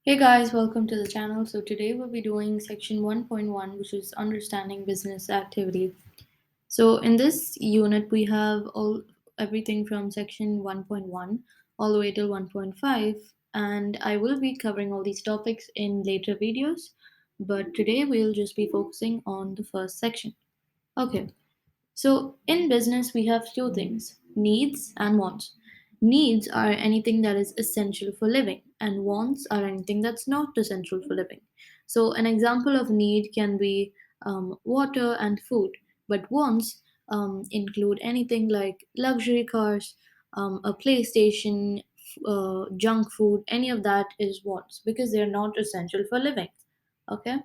Hey guys, welcome to the channel. So today we'll be doing section 1.1, which is understanding business activity. So in this unit we have all everything from section 1.1 all the way till 1.5, and I will be covering all these topics in later videos, but today we'll just be focusing on the first section. Okay. So, in business, we have two things: needs and wants. Needs are anything that is essential for living, and wants are anything that's not essential for living. So, an example of need can be water and food, but wants include anything like luxury cars, a PlayStation, junk food, any of that is wants because they're not essential for living. Okay,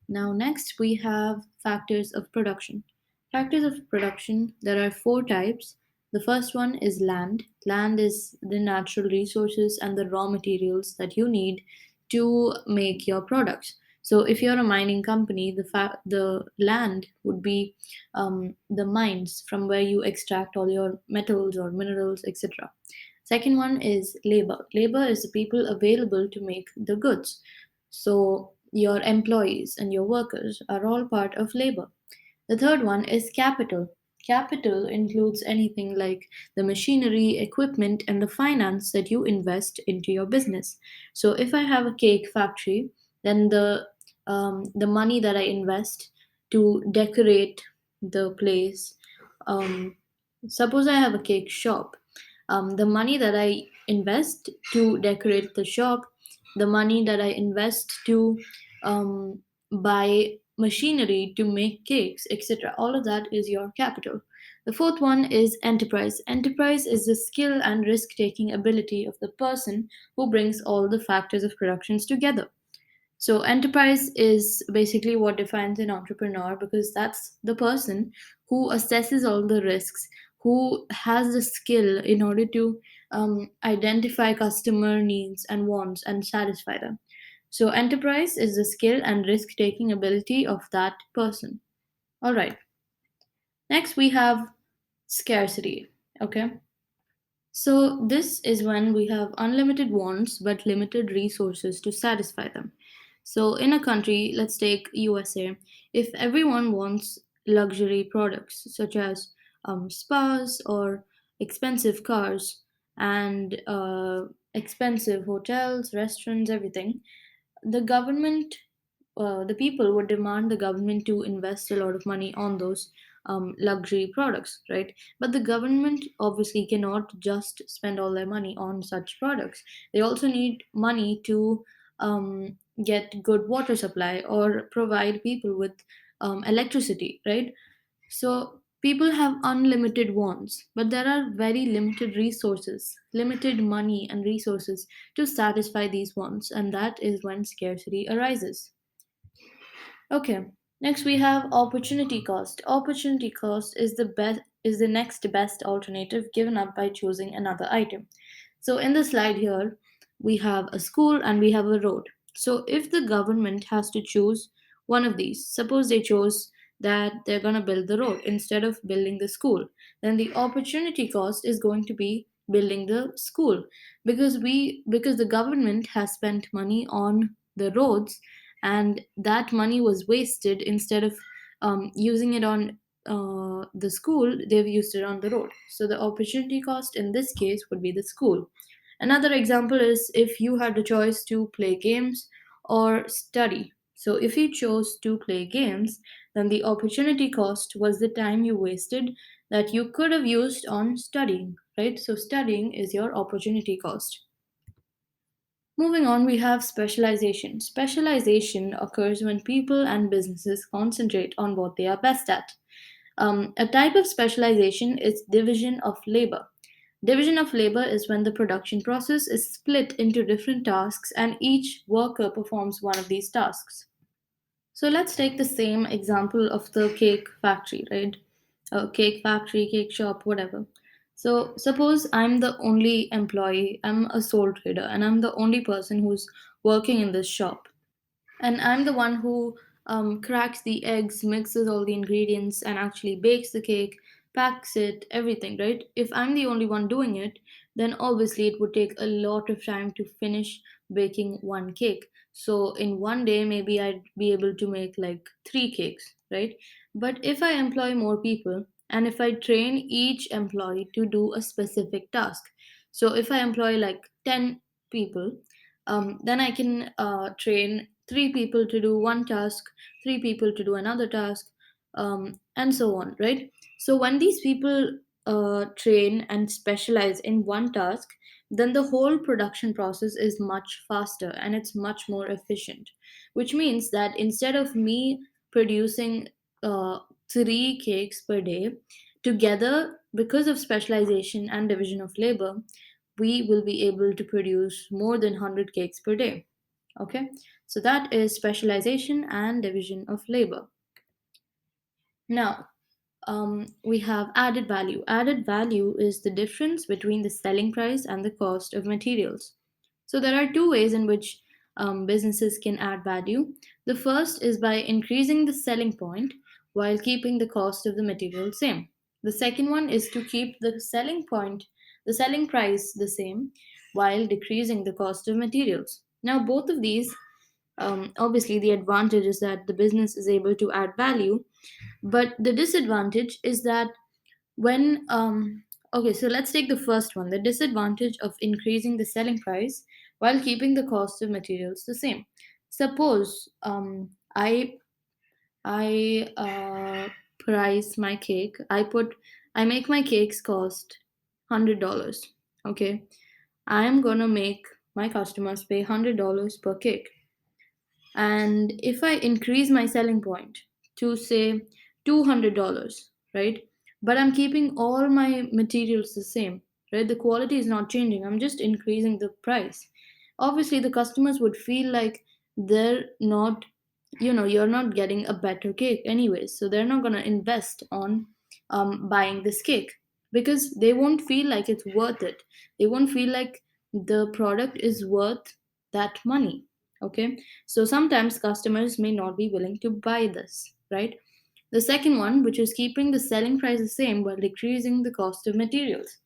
now next we have factors of production. Factors of production, there are four types. The first one is land. Land is the natural resources and the raw materials that you need to make your products. So if you're a mining company, the land would be the mines from where you extract all your metals or minerals, etc. Second one is labor. Labor is the people available to make the goods. So your employees and your workers are all part of labor. The third one is capital. Capital includes anything like the machinery, equipment, and the finance that you invest into your business. So, if I have a cake factory, then the money that I invest to decorate the place. Um, Suppose I have a cake shop. The money that I invest to decorate the shop, the money that I invest to buy machinery to make cakes, etc. All of that is your capital. The fourth one is enterprise. Enterprise is the skill and risk taking ability of the person who brings all the factors of productions together. So, enterprise is basically what defines an entrepreneur because that's the person who assesses all the risks, who has the skill in order to identify customer needs and wants and satisfy them. So, enterprise is the skill and risk taking ability of that person. All right. Next, we have scarcity. Okay. So, this is when we have unlimited wants but limited resources to satisfy them. So, in a country, let's take USA, if everyone wants luxury products such as spas or expensive cars and expensive hotels, restaurants, everything, the people would demand the government to invest a lot of money on those luxury products, right? But the government obviously cannot just spend all their money on such products. They also need money to get good water supply or provide people with electricity, right? So people have unlimited wants, but there are very limited resources, limited money and resources to satisfy these wants, and that is when scarcity arises. Okay. Next we have opportunity cost. Opportunity cost is the next best alternative given up by choosing another item. So in the slide here, we have a school and we have a road. So if the government has to choose one of these, suppose they chose that they're going to build the road instead of building the school, then the opportunity cost is going to be building the school because the government has spent money on the roads, and that money was wasted. Instead of using it on the school, they've used it on the road. So the opportunity cost in this case would be the school. Another example is if you had the choice to play games or study. So if you chose to play games, then the opportunity cost was the time you wasted that you could have used on studying, right? So studying is your opportunity cost. Moving on, we have specialization. Specialization occurs when people and businesses concentrate on what they are best at. A type of specialization is division of labor. Division of labor is when the production process is split into different tasks and each worker performs one of these tasks. So let's take the same example of the cake factory, right? A cake factory, cake shop, whatever. So suppose I'm the only employee, I'm a sole trader, and I'm the only person who's working in this shop, and I'm the one who cracks the eggs, mixes all the ingredients, and actually bakes the cake, packs it, everything, right? If I'm the only one doing it, then obviously it would take a lot of time to finish baking one cake. So in one day, maybe I'd be able to make like three cakes, right? But if I employ more people and if I train each employee to do a specific task, so if I employ like 10 people, then I can train three people to do one task, three people to do another task, and so on, right? So when these people train and specialize in one task, then the whole production process is much faster and it's much more efficient. Which means that instead of me producing uh, three cakes per day, together, because of specialization and division of labor, we will be able to produce more than 100 cakes per day. Okay, so that is specialization and division of labor. Now, we have added value. Added value is the difference between the selling price and the cost of materials. So there are two ways in which businesses can add value. The first is by increasing the selling point while keeping the cost of the material same. The second one is to keep the selling price the same while decreasing the cost of materials. Now, both of these, obviously, the advantage is that the business is able to add value, but the disadvantage is that when okay, so let's take the first one, the disadvantage of increasing the selling price while keeping the cost of materials the same. Suppose I price my cake. I make my cakes cost $100. Okay, I am gonna make my customers pay $100 per cake. And if I increase my selling point to say $200, right? But I'm keeping all my materials the same, right? The quality is not changing. I'm just increasing the price. Obviously, the customers would feel like they're not, you're not getting a better cake anyways. So they're not going to invest on buying this cake because they won't feel like it's worth it. They won't feel like the product is worth that money. Okay, so sometimes customers may not be willing to buy this, right? The second one, which is keeping the selling price the same while decreasing the cost of materials.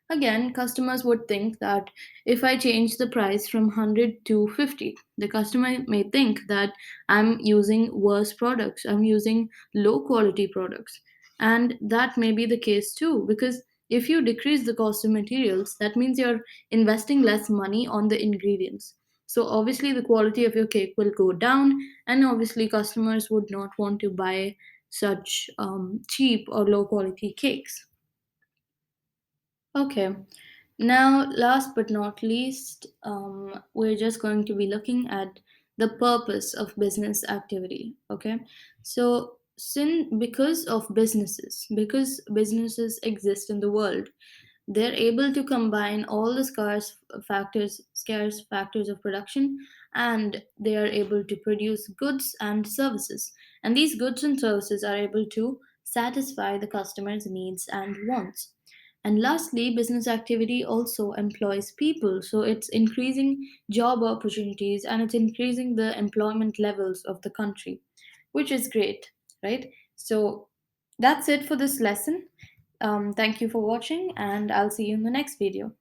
Again, customers would think that if I change the price from 100 to 50, the customer may think that I'm using worse products, I'm using low quality products. And that may be the case too, because if you decrease the cost of materials, that means you're investing less money on the ingredients. So obviously, the quality of your cake will go down, and obviously, customers would not want to buy such cheap or low quality cakes. Okay, now, last but not least, we're just going to be looking at the purpose of business activity. Okay, so because businesses exist in the world, they're able to combine all the scarce factors of production, and they are able to produce goods and services. And these goods and services are able to satisfy the customer's needs and wants. And lastly, business activity also employs people. So it's increasing job opportunities and it's increasing the employment levels of the country, which is great, right? So that's it for this lesson. Thank you for watching, and I'll see you in the next video.